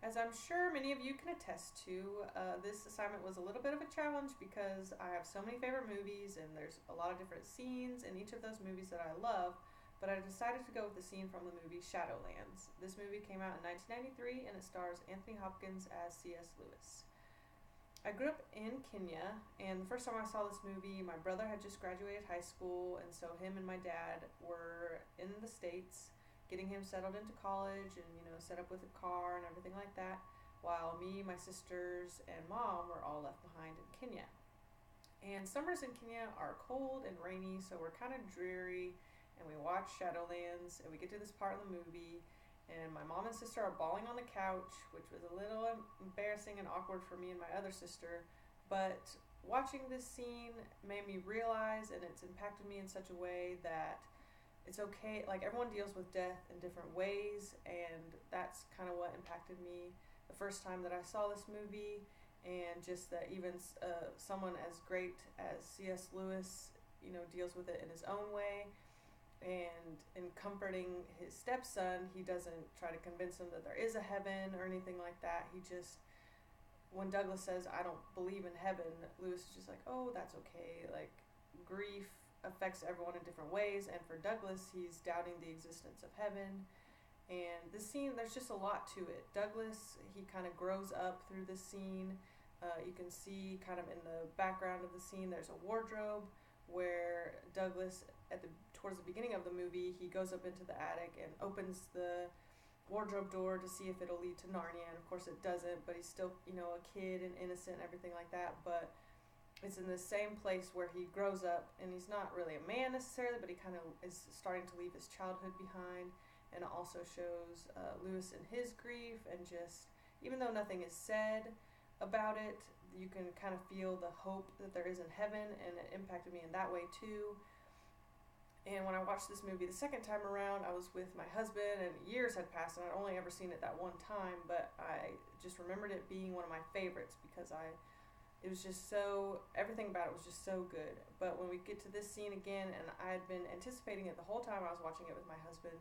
As I'm sure many of you can attest to, this assignment was a little bit of a challenge because I have so many favorite movies and there's a lot of different scenes in each of those movies that I love, but I decided to go with the scene from the movie Shadowlands. This movie came out in 1993 and it stars Anthony Hopkins as C.S. Lewis. I grew up in Kenya, and the first time I saw this movie, my brother had just graduated high school, and so him and my dad were in the States getting him settled into college and, set up with a car and everything like that, while me, my sisters, and mom were all left behind in Kenya. And summers in Kenya are cold and rainy, so we're kind of dreary, and we watch Shadowlands, and we get to this part of the movie, and my mom and sister are bawling on the couch, which was a little embarrassing and awkward for me and my other sister. But watching this scene made me realize, and it's impacted me in such a way that it's okay. Like, everyone deals with death in different ways, and that's kind of what impacted me the first time that I saw this movie. And just that even someone as great as C.S. Lewis, deals with it in his own way. And in comforting his stepson, he doesn't try to convince him that there is a heaven or anything like that. He just, when Douglas says, "I don't believe in heaven," Lewis is just like, "Oh, that's okay." Like, grief affects everyone in different ways, and for Douglas, he's doubting the existence of heaven. And this scene, there's just a lot to it. Douglas, he kind of grows up through this scene. You can see kind of in the background of the scene, there's a wardrobe where Douglas, towards the beginning of the movie, he goes up into the attic and opens the wardrobe door to see if it'll lead to Narnia, and of course it doesn't, but he's still, a kid and innocent and everything like that. But it's in the same place where he grows up, and he's not really a man necessarily, but he kind of is starting to leave his childhood behind. And it also shows Lewis and his grief, and just, even though nothing is said about it, you can kind of feel the hope that there is in heaven, and it impacted me in that way too. And when I watched this movie the second time around, I was with my husband, and years had passed, and I'd only ever seen it that one time, but I just remembered it being one of my favorites because it was just so, everything about it was just so good. But when we get to this scene again, and I had been anticipating it the whole time I was watching it with my husband,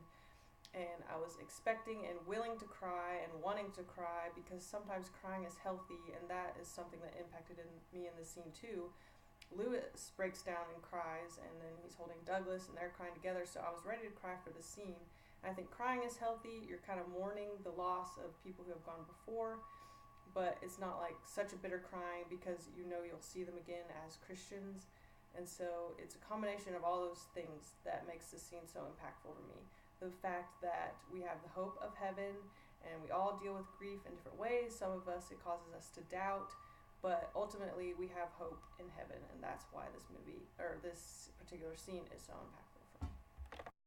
and I was expecting and willing to cry and wanting to cry, because sometimes crying is healthy, and that is something that impacted me in this scene too. Lewis breaks down and cries, and then he's holding Douglas, and they're crying together, so I was ready to cry for the scene. And I think crying is healthy. You're kind of mourning the loss of people who have gone before, but it's not like such a bitter crying, because you'll see them again as Christians. And so it's a combination of all those things that makes this scene so impactful to me. The fact that we have the hope of heaven, and we all deal with grief in different ways. Some of us, it causes us to doubt, but ultimately we have hope in heaven, and that's why this movie, or this particular scene, is so impactful.